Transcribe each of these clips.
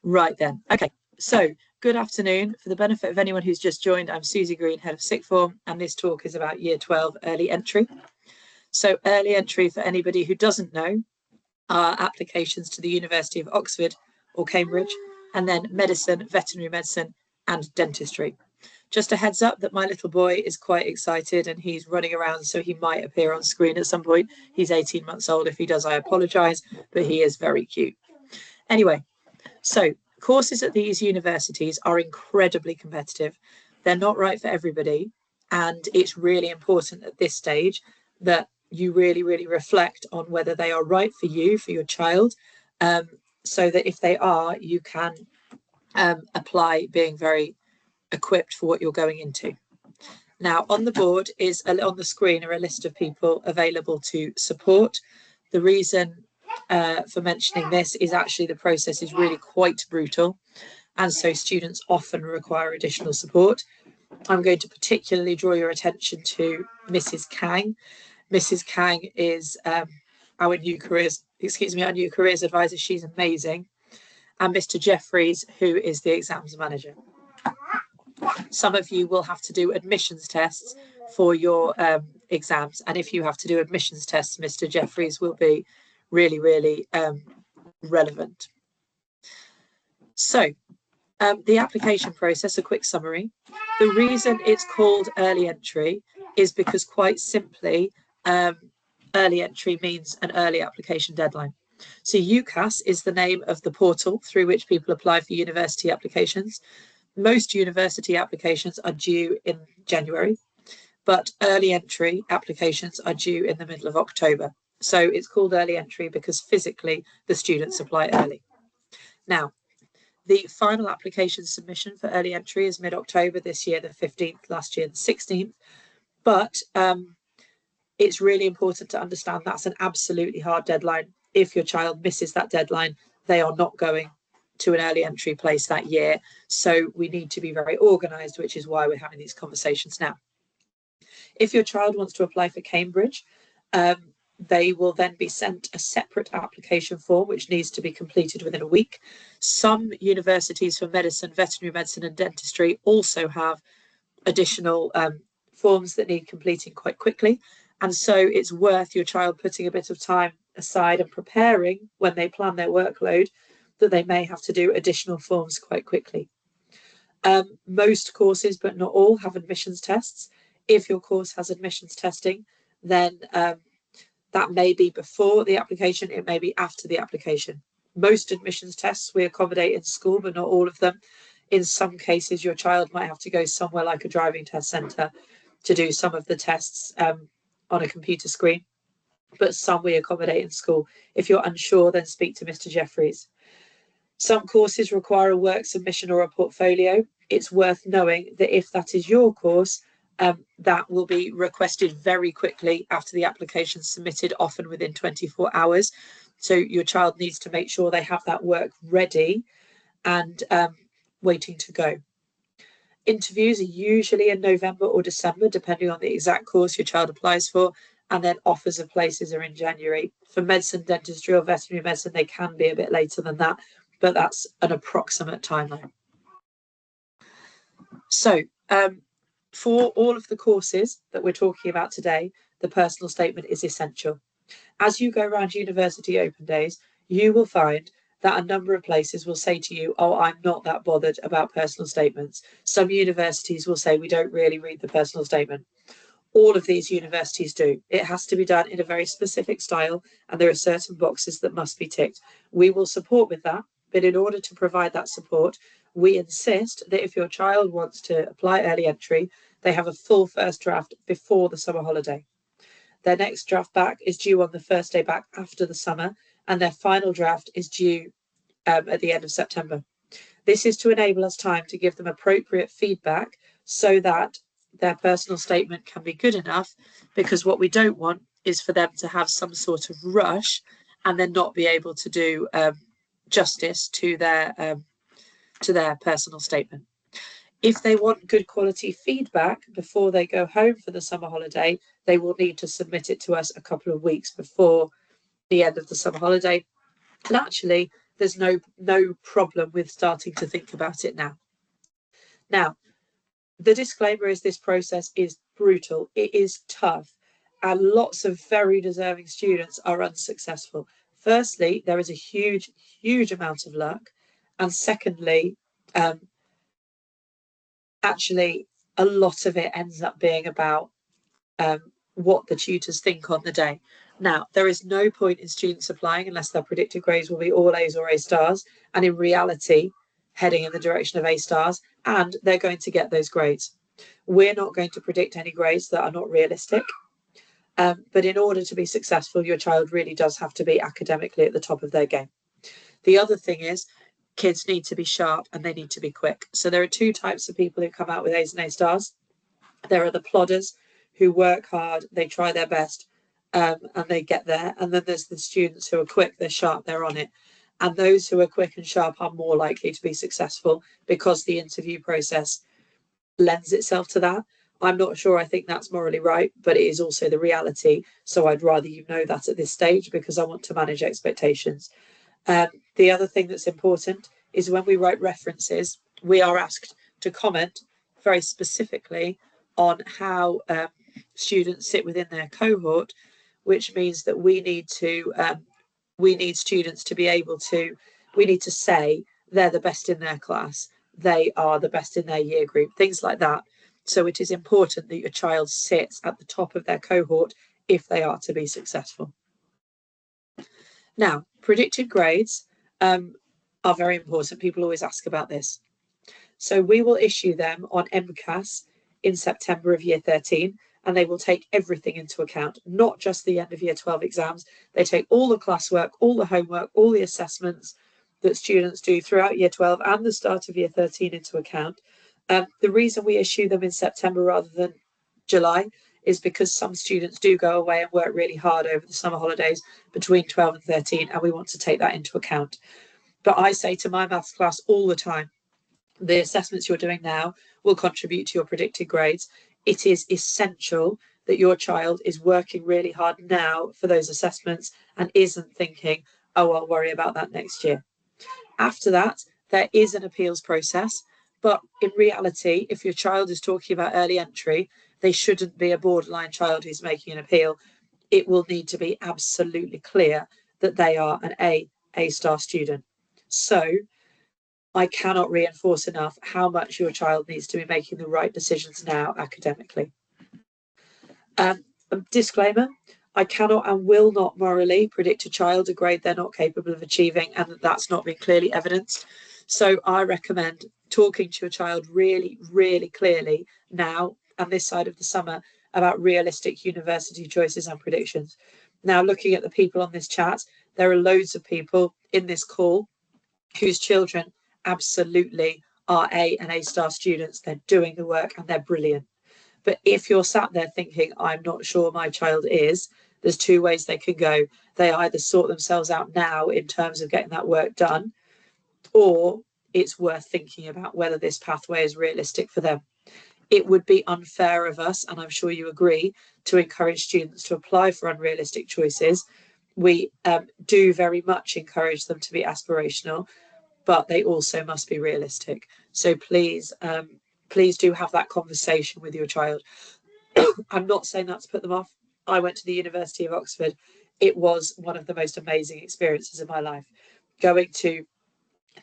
Right then. Okay, so good afternoon. For the benefit of anyone who's just joined, I'm Susie Green, Head of Sixth Form, and this talk is about Year 12 early entry. So early entry, for anybody who doesn't know, are applications to the University of Oxford or Cambridge, and then medicine, veterinary medicine, and dentistry. Just a heads up that my little boy is quite excited and he's running around, so he might appear on screen at some point. He's 18 months old. If he does, I apologise, but he is very cute. Anyway, so courses at these universities are incredibly competitive. They're not right for everybody. And it's really important at this stage that you really, really reflect on whether they are right for you, for your child, so that if they are, you can apply being very equipped for what you're going into. Now, on the board is, on the screen are a list of people available to support. The reason for mentioning this is actually the process is really quite brutal, and so students often require additional support. I'm going to particularly draw your attention to Mrs. Kang. Mrs. Kang is our new careers advisor. She's amazing. And Mr. Jeffries, who is the exams manager. Some of you will have to do admissions tests for your exams, and if you have to do admissions tests, Mr. Jeffries will be really, really relevant. So the application process, a quick summary. The reason it's called early entry is because, quite simply, early entry means an early application deadline. So UCAS is the name of the portal through which people apply for university applications. Most university applications are due in January, but early entry applications are due in the middle of October. So it's called early entry because physically the students apply early. Now, the final application submission for early entry is mid-October, this year the 15th, last year the 16th. But it's really important to understand that's an absolutely hard deadline. If your child misses that deadline, they are not going to an early entry place that year. So we need to be very organised, which is why we're having these conversations now. If your child wants to apply for Cambridge, they will then be sent a separate application form, which needs to be completed within a week. Some universities for medicine, veterinary medicine and dentistry also have additional forms that need completing quite quickly. And so it's worth your child putting a bit of time aside and preparing when they plan their workload that they may have to do additional forms quite quickly. Most courses, but not all, have admissions tests. If your course has admissions testing, then that may be before the application, it may be after the application. Most admissions tests we accommodate in school, but not all of them. In some cases, your child might have to go somewhere like a driving test centre to do some of the tests on a computer screen, but some we accommodate in school. If you're unsure, then speak to Mr. Jeffries. Some courses require a work submission or a portfolio. It's worth knowing that if that is your course, that will be requested very quickly after the application is submitted, often within 24 hours. So your child needs to make sure they have that work ready and waiting to go. Interviews are usually in November or December, depending on the exact course your child applies for, and then offers of places are in January. For medicine, dentistry or veterinary medicine, they can be a bit later than that, but that's an approximate timeline. So for all of the courses that we're talking about today, the personal statement is essential. As you go around university open days, you will find that a number of places will say to you, oh, I'm not that bothered about personal statements. Some universities will say, we don't really read the personal statement. All of these universities do. It has to be done in a very specific style, and there are certain boxes that must be ticked. We will support with that, but in order to provide that support, we insist that if your child wants to apply early entry, they have a full first draft before the summer holiday. Their next draft back is due on the first day back after the summer, and their final draft is due at the end of September. This is to enable us time to give them appropriate feedback so that their personal statement can be good enough, because what we don't want is for them to have some sort of rush and then not be able to do justice to their personal statement. If they want good quality feedback before they go home for the summer holiday, they will need to submit it to us a couple of weeks before the end of the summer holiday. And actually, there's no problem with starting to think about it now. Now, the disclaimer is this process is brutal. It is tough. And lots of very deserving students are unsuccessful. Firstly, there is a huge, huge amount of luck. And secondly, actually, a lot of it ends up being about what the tutors think on the day. Now, there is no point in students applying unless their predicted grades will be all A's or A stars, and in reality, heading in the direction of A stars, and they're going to get those grades. We're not going to predict any grades that are not realistic. But in order to be successful, your child really does have to be academically at the top of their game. The other thing is, kids need to be sharp and they need to be quick. So there are two types of people who come out with A's and A stars. There are the plodders who work hard, they try their best, and they get there. And then there's the students who are quick, they're sharp, they're on it. And those who are quick and sharp are more likely to be successful because the interview process lends itself to that. I'm not sure I think that's morally right, but it is also the reality. So I'd rather you know that at this stage because I want to manage expectations. The other thing that's important is when we write references, we are asked to comment very specifically on how students sit within their cohort, which means that we need students to be able to, we need to say they're the best in their class, they are the best in their year group, things like that. So it is important that your child sits at the top of their cohort if they are to be successful. Now, predicted grades are very important. People always ask about this. So we will issue them on MCAS in September of year 13, and they will take everything into account, not just the end of year 12 exams. They take all the classwork, all the homework, all the assessments that students do throughout year 12 and the start of year 13 into account. The reason we issue them in September rather than July is because some students do go away and work really hard over the summer holidays between 12 and 13, and we want to take that into account. But I say to my maths class all the time, the assessments you're doing now will contribute to your predicted grades. It is essential that your child is working really hard now for those assessments and isn't thinking, oh, I'll worry about that next year. After that, there is an appeals process. But in reality, if your child is talking about early entry, they shouldn't be a borderline child who's making an appeal. It will need to be absolutely clear that they are an A-star student. So I cannot reinforce enough how much your child needs to be making the right decisions now academically. Disclaimer, I cannot and will not morally predict a child a grade they're not capable of achieving, and that's not been clearly evidenced. So I recommend talking to your child really, really clearly now and this side of the summer about realistic university choices and predictions. Now, looking at the people on this chat, there are loads of people in this call whose children absolutely are A and A-star students. They're doing the work and they're brilliant. But if you're sat there thinking, I'm not sure my child is, there's two ways they can go. They either sort themselves out now in terms of getting that work done, or it's worth thinking about whether this pathway is realistic for them. It would be unfair of us, and I'm sure you agree, to encourage students to apply for unrealistic choices. We do very much encourage them to be aspirational, but they also must be realistic. So please, please do have that conversation with your child. I'm not saying that to put them off. I went to the University of Oxford. It was one of the most amazing experiences of my life. Going to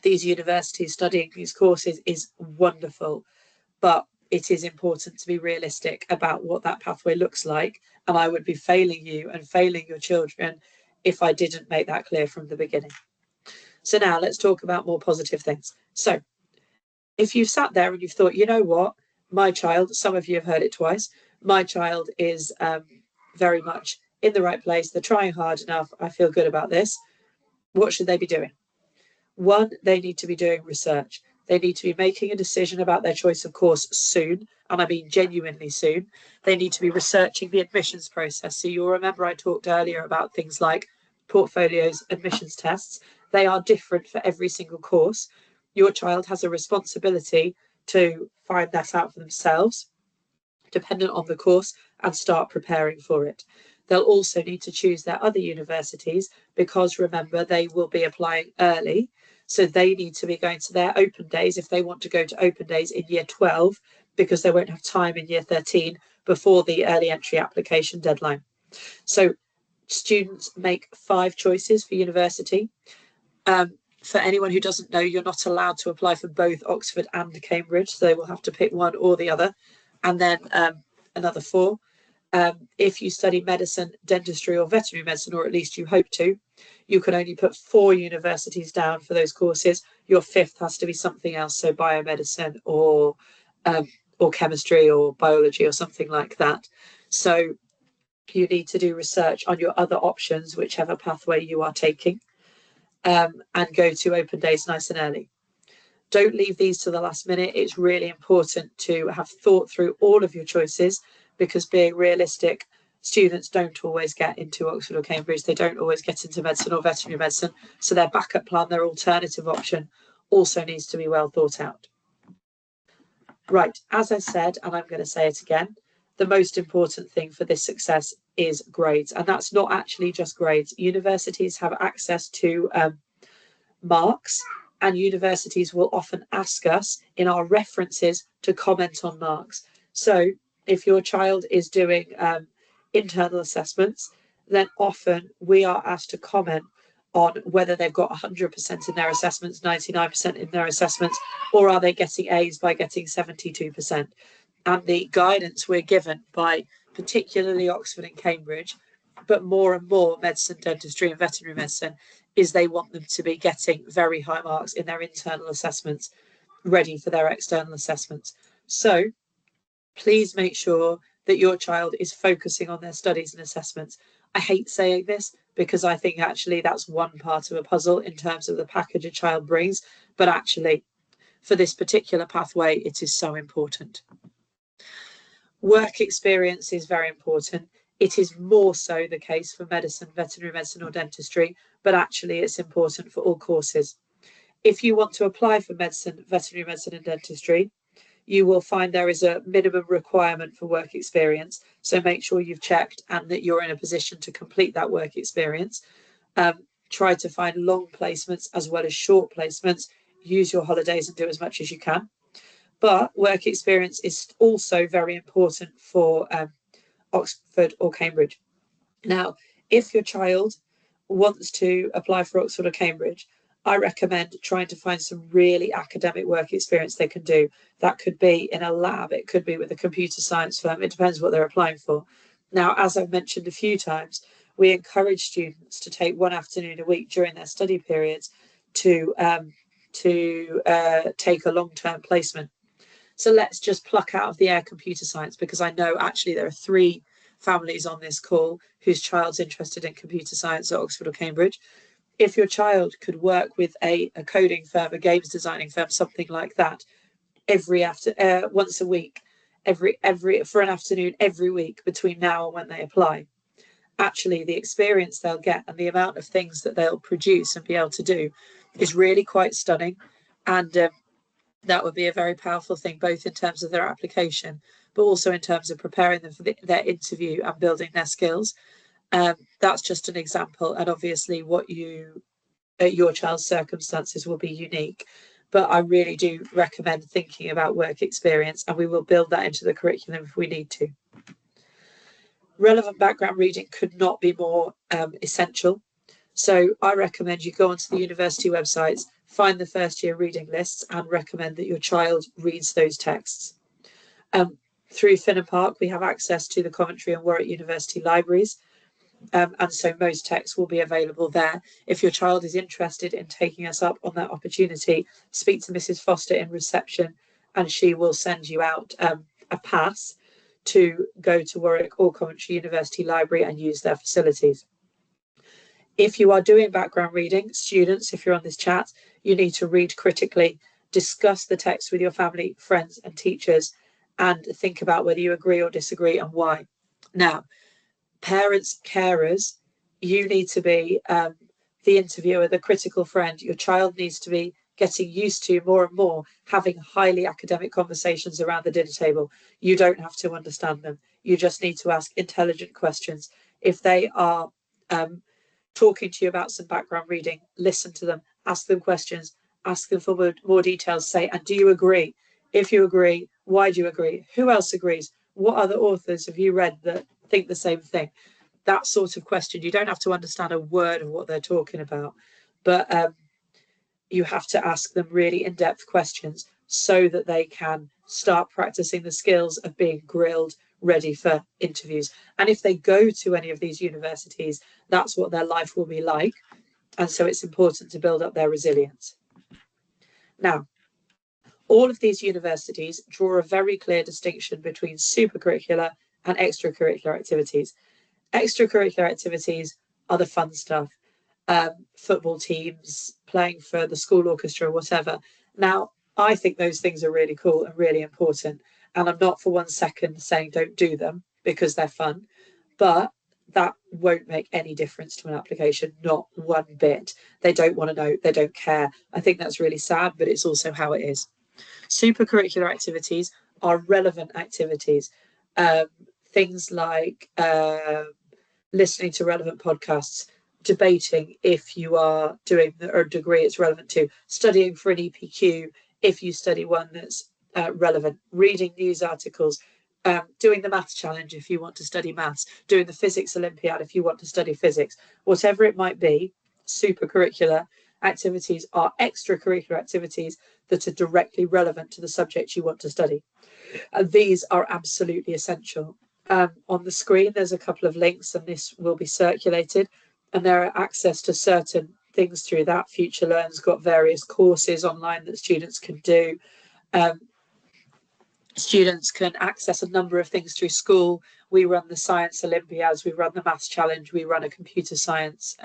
these universities, studying these courses is wonderful, but it is important to be realistic about what that pathway looks like. And I would be failing you and failing your children if I didn't make that clear from the beginning. So now let's talk about more positive things. So if you've sat there and you've thought, you know what, my child, some of you have heard it twice, my child is very much in the right place, they're trying hard enough, I feel good about this, what should they be doing? One, they need to be doing research. They need to be making a decision about their choice of course soon, and I mean genuinely soon. They need to be researching the admissions process. So you'll remember I talked earlier about things like portfolios, admissions tests. They are different for every single course. Your child has a responsibility to find that out for themselves, dependent on the course, and start preparing for it. They'll also need to choose their other universities because remember, they will be applying early. So they need to be going to their open days if they want to go to open days in year 12, because they won't have time in year 13 before the early entry application deadline. So students make 5 choices for university. For anyone who doesn't know, you're not allowed to apply for both Oxford and Cambridge, so they will have to pick one or the other, and then another 4. If you study medicine, dentistry, or veterinary medicine, or at least you hope to, you can only put 4 universities down for those courses. Your 5th has to be something else, so biomedicine or chemistry or biology or something like that. So you need to do research on your other options, whichever pathway you are taking, and go to open days nice and early. Don't leave these to the last minute. It's really important to have thought through all of your choices, because being realistic, students don't always get into Oxford or Cambridge. They don't always get into medicine or veterinary medicine. So their backup plan, their alternative option, also needs to be well thought out. Right, as I said, and I'm going to say it again, the most important thing for this success is grades. And that's not actually just grades. Universities have access to marks, and universities will often ask us in our references to comment on marks. So if your child is doing internal assessments, then often we are asked to comment on whether they've got 100% in their assessments, 99% in their assessments, or are they getting A's by getting 72%. And the guidance we're given by particularly Oxford and Cambridge, but more and more medicine, dentistry, and veterinary medicine, is they want them to be getting very high marks in their internal assessments, ready for their external assessments. So please make sure that your child is focusing on their studies and assessments. I hate saying this because I think actually that's one part of a puzzle in terms of the package a child brings, but actually for this particular pathway, it is so important. Work experience is very important. It is more so the case for medicine, veterinary medicine, or dentistry, but actually it's important for all courses. If you want to apply for medicine, veterinary medicine, and dentistry, you will find there is a minimum requirement for work experience. So make sure you've checked and that you're in a position to complete that work experience. Try to find long placements as well as short placements. Use your holidays and do as much as you can. But work experience is also very important for Oxford or Cambridge. Now, if your child wants to apply for Oxford or Cambridge, I recommend trying to find some really academic work experience they can do. That could be in a lab, it could be with a computer science firm, it depends what they're applying for. Now, as I've mentioned a few times, we encourage students to take 1 afternoon a week during their study periods to take a long-term placement. So let's just pluck out of the air computer science, because I know actually there are 3 families on this call whose child's interested in computer science at Oxford or Cambridge. If your child could work with a coding firm, a games designing firm, something like that, once a week, for an afternoon every week between now and when they apply, actually the experience they'll get and the amount of things that they'll produce and be able to do is really quite stunning. And that would be a very powerful thing, both in terms of their application, but also in terms of preparing them for their interview and building their skills. That's just an example, and obviously your child's circumstances will be unique, but I really do recommend thinking about work experience, and we will build that into the curriculum if we need to. Relevant background reading could not be more essential. So I recommend you go onto the university websites, find the first year reading lists, and recommend that your child reads those texts. Through Finnan Park, we have access to the Coventry and Warwick University libraries. And so most texts will be available there. If your child is interested in taking us up on that opportunity, speak to Mrs. Foster in reception, and she will send you out a pass to go to Warwick or Coventry University Library and use their facilities. If you are doing background reading, students, if you're on this chat, you need to read critically, discuss the text with your family, friends, and teachers, and think about whether you agree or disagree and why. Now, parents, carers, you need to be the interviewer, the critical friend. Your child needs to be getting used to more and more having highly academic conversations around the dinner table. You don't have to understand them. You just need to ask intelligent questions. If they are talking to you about some background reading, listen to them, ask them questions, ask them for more details, say, and do you agree? If you agree, why do you agree? Who else agrees? What other authors have you read that think the same thing? That sort of question. You don't have to understand a word of what they're talking about, but you have to ask them really in-depth questions so that they can start practicing the skills of being grilled, ready for interviews. And if they go to any of these universities, that's what their life will be like. And so it's important to build up their resilience. Now, all of these universities draw a very clear distinction between supercurricular and extracurricular activities. Extracurricular activities are the fun stuff, football teams, playing for the school orchestra, whatever. Now, I think those things are really cool and really important. And I'm not for 1 second saying don't do them because they're fun, but that won't make any difference to an application, not one bit. They don't want to know, they don't care. I think that's really sad, but it's also how it is. Supercurricular activities are relevant activities. Things like listening to relevant podcasts, debating if you are doing a degree it's relevant to, studying for an EPQ if you study one that's relevant, reading news articles, doing the maths challenge if you want to study maths, doing the physics Olympiad if you want to study physics, whatever it might be. Supercurricular activities are extracurricular activities that are directly relevant to the subject you want to study. And these are absolutely essential. On the screen, there's a couple of links, and this will be circulated. And there are access to certain things through that. FutureLearn's got various courses online that students can do. Students can access a number of things through school. We run the science Olympiads, we run the maths challenge, we run a computer science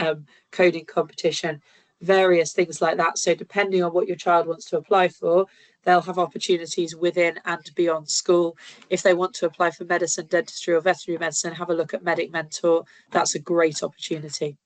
coding competition, various things like that. So depending on what your child wants to apply for, they'll have opportunities within and beyond school. If they want to apply for medicine, dentistry or veterinary medicine, have a look at Medic Mentor. That's a great opportunity.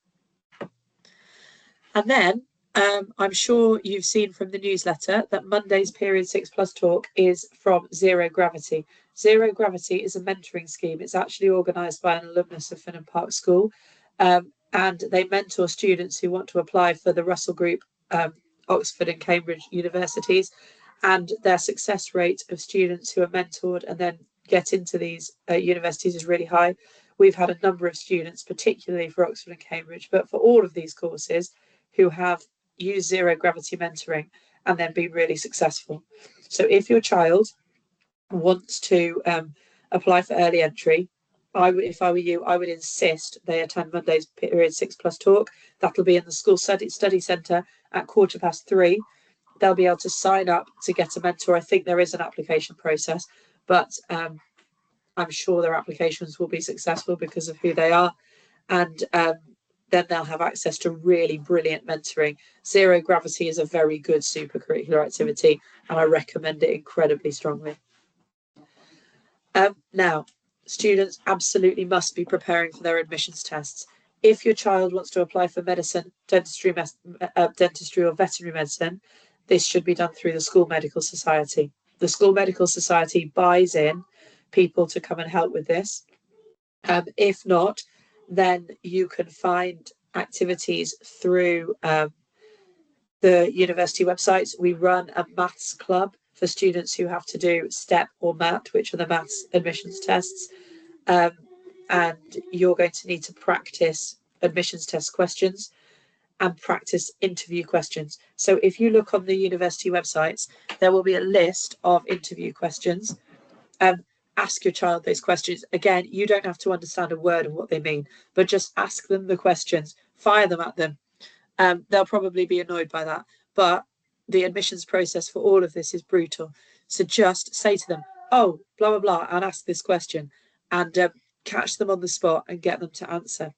And then I'm sure you've seen from the newsletter that Monday's Period 6+ talk is from Zero Gravity. Zero Gravity is a mentoring scheme. It's actually organised by an alumnus of Finnan Park School, and they mentor students who want to apply for the Russell Group, Oxford and Cambridge universities, and their success rate of students who are mentored and then get into these universities is really high. We've had a number of students, particularly for Oxford and Cambridge, but for all of these courses, who have used Zero Gravity mentoring and then been really successful. So if your child wants to apply for early entry, if I were you, I would insist they attend Monday's Period 6+ talk. That'll be in the school study centre at 3:15. They'll be able to sign up to get a mentor. I think there is an application process, but I'm sure their applications will be successful because of who they are. And then they'll have access to really brilliant mentoring. Zero Gravity is a very good supercurricular activity, and I recommend it incredibly strongly. Now, students absolutely must be preparing for their admissions tests. If your child wants to apply for medicine, dentistry or veterinary medicine, this should be done through the School Medical Society. The School Medical Society buys in people to come and help with this. If not, then you can find activities through the university websites. We run a maths club for students who have to do STEP or MAT, which are the maths admissions tests. And you're going to need to practice admissions test questions and practice interview questions. So if you look on the university websites, there will be a list of interview questions. Ask your child those questions. Again, you don't have to understand a word of what they mean, but just ask them the questions, fire them at them. They'll probably be annoyed by that, but the admissions process for all of this is brutal. So just say to them, oh, blah, blah, blah, and ask this question, and catch them on the spot and get them to answer.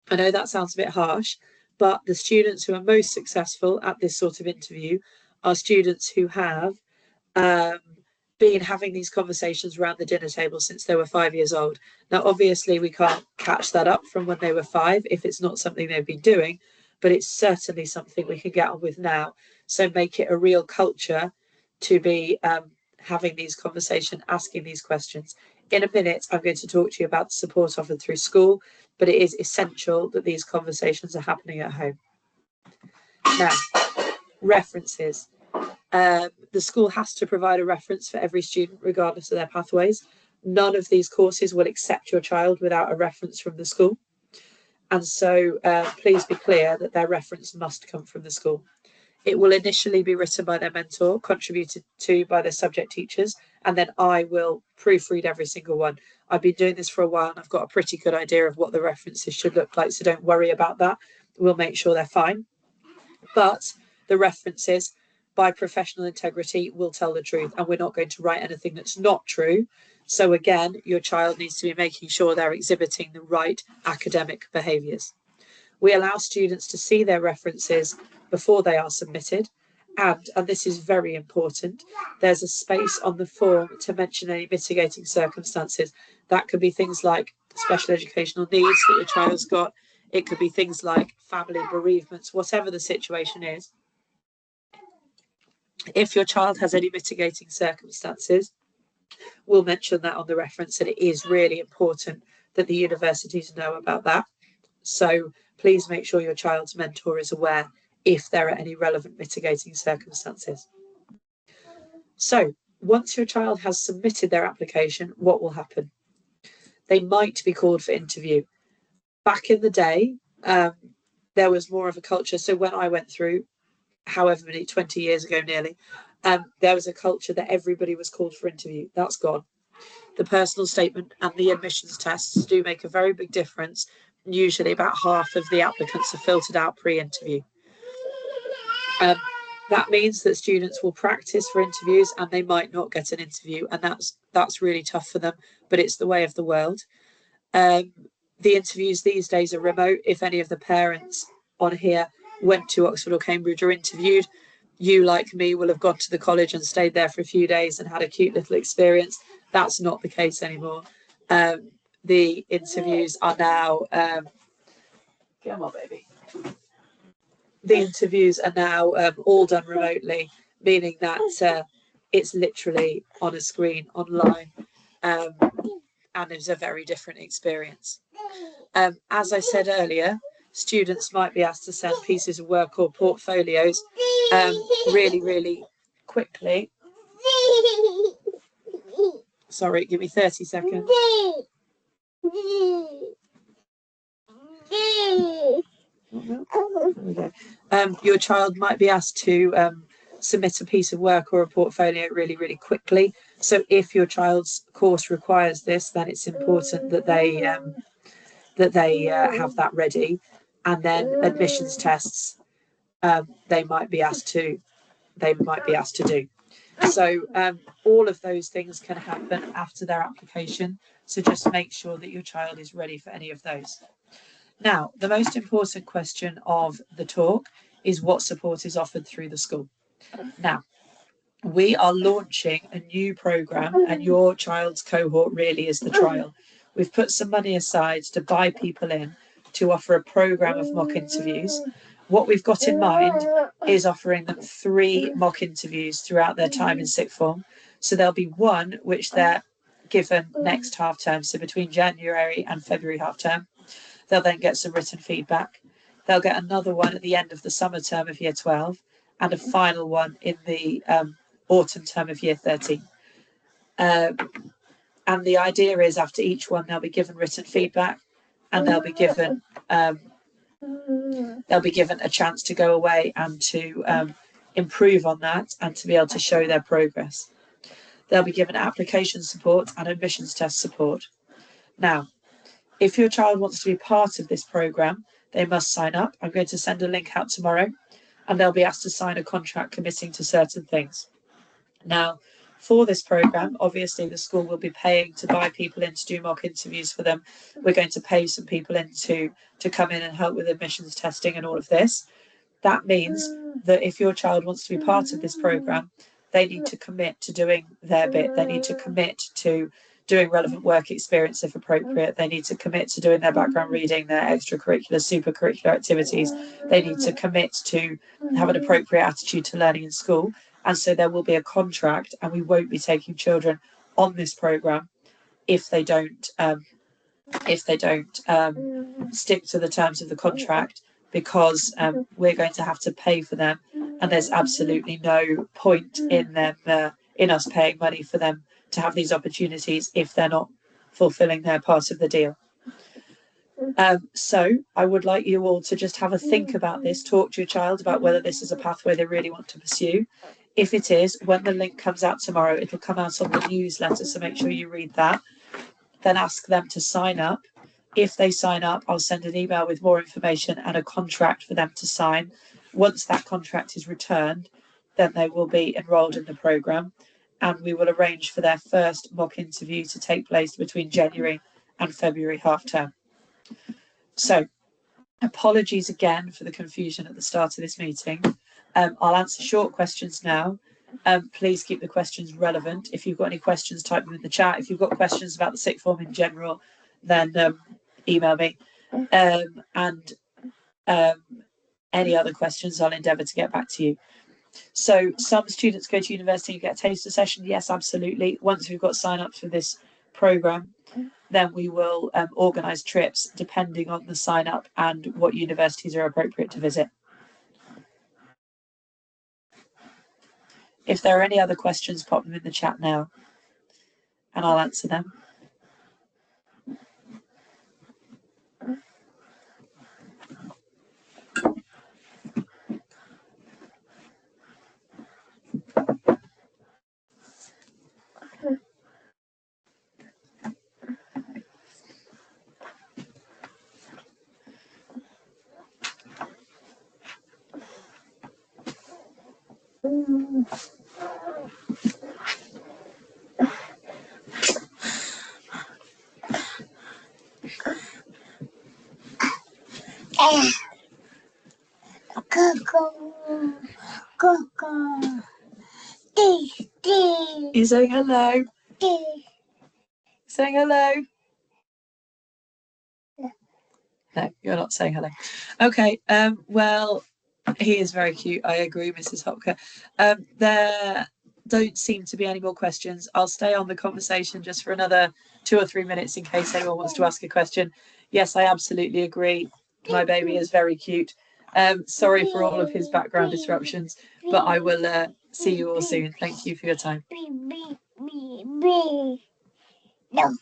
I know that sounds a bit harsh, but the students who are most successful at this sort of interview are students who have been having these conversations around the dinner table since they were 5 years old. Now, obviously, we can't catch that up from when they were 5 if it's not something they've been doing, but it's certainly something we can get on with now. So make it a real culture to be having these conversations, asking these questions. In a minute, I'm going to talk to you about the support offered through school. but it is essential that these conversations are happening at home. Now, references. The school has to provide a reference for every student, regardless of their pathways. None of these courses will accept your child without a reference from the school. And so please be clear that their reference must come from the school. It will initially be written by their mentor, contributed to by their subject teachers, and then I will proofread every single one. I've been doing this for a while and I've got a pretty good idea of what the references should look like, so don't worry about that. We'll make sure they're fine. But the references, by professional integrity, will tell the truth, and we're not going to write anything that's not true. So again, your child needs to be making sure they're exhibiting the right academic behaviours. We allow students to see their references before they are submitted, and this is very important, there's a space on the form to mention any mitigating circumstances. That could be things like special educational needs that your child's got. It could be things like family bereavements, whatever the situation is. If your child has any mitigating circumstances, we'll mention that on the reference, and it is really important that the universities know about that. So please make sure your child's mentor is aware if there are any relevant mitigating circumstances. So once your child has submitted their application, what will happen? They might be called for interview. Back in the day, there was more of a culture. So when I went through, however many, 20 years ago nearly, there was a culture that everybody was called for interview. That's gone. The personal statement and the admissions tests do make a very big difference. Usually about half of the applicants are filtered out pre-interview. That means that students will practice for interviews and they might not get an interview, and that's really tough for them, but it's the way of the world. The interviews these days are remote. If any of the parents on here went to Oxford or Cambridge or interviewed, you, like me, will have gone to the college and stayed there for a few days and had a cute little experience. That's not the case anymore. The interviews are now come on, baby. The interviews are now all done remotely, meaning that it's literally on a screen online, and it's a very different experience. As I said earlier, students might be asked to send pieces of work or portfolios really, really quickly. Sorry, give me 30 seconds. Your child might be asked to submit a piece of work or a portfolio really, really quickly. So if your child's course requires this, then it's important that they have that ready. And then admissions tests, they might be asked to do. So all of those things can happen after their application. So just make sure that your child is ready for any of those. Now, the most important question of the talk is what support is offered through the school. Now, we are launching a new programme, and your child's cohort really is the trial. We've put some money aside to buy people in to offer a programme of mock interviews. What we've got in mind is offering them 3 mock interviews throughout their time in sixth form. So there'll be one which they're given next half term, so between January and February half term. They'll then get some written feedback. They'll get another one at the end of the summer term of year 12, and a final one in the autumn term of year 13. And the idea is after each one, they'll be given written feedback, and they'll be given a chance to go away and to improve on that and to be able to show their progress. They'll be given application support and admissions test support. Now, if your child wants to be part of this programme, they must sign up. I'm going to send a link out tomorrow, and they'll be asked to sign a contract committing to certain things. Now, for this programme, obviously the school will be paying to buy people in to do mock interviews for them. We're going to pay some people in to come in and help with admissions testing and all of this. That means that if your child wants to be part of this programme, they need to commit to doing their bit. They need to commit to doing relevant work experience if appropriate. They need to commit to doing their background reading, their extracurricular, supercurricular activities. They need to commit to have an appropriate attitude to learning in school. And so there will be a contract, and we won't be taking children on this programme if they don't if they don't stick to the terms of the contract, because we're going to have to pay for them, and there's absolutely no point in them in us paying money for them to have these opportunities if they're not fulfilling their part of the deal. So I would like you all to just have a think about this, talk to your child about whether this is a pathway they really want to pursue. If it is, when the link comes out tomorrow, it'll come out on the newsletter, so make sure you read that. Then ask them to sign up. If they sign up, I'll send an email with more information and a contract for them to sign. Once that contract is returned, then they will be enrolled in the programme, and we will arrange for their first mock interview to take place between January and February half term. So, apologies again for the confusion at the start of this meeting. I'll answer short questions now. Please keep the questions relevant. If you've got any questions, type them in the chat. If you've got questions about the sixth form in general, then email me. And any other questions, I'll endeavour to get back to you. So some students go to university and get a taster session. Yes, absolutely. Once we've got sign-ups for this programme, then we will organise trips depending on the sign-up and what universities are appropriate to visit. If there are any other questions, pop them in the chat now and I'll answer them. You're saying hello? Saying hello? No, you're not saying hello. Okay, well, he is very cute. I agree, Mrs. Hopker. There don't seem to be any more questions. I'll stay on the conversation just for another 2 or 3 minutes in case anyone wants to ask a question. Yes, I absolutely agree. My baby is very cute. Sorry for all of his background disruptions, but I will see you all soon. Thank you for your time. No.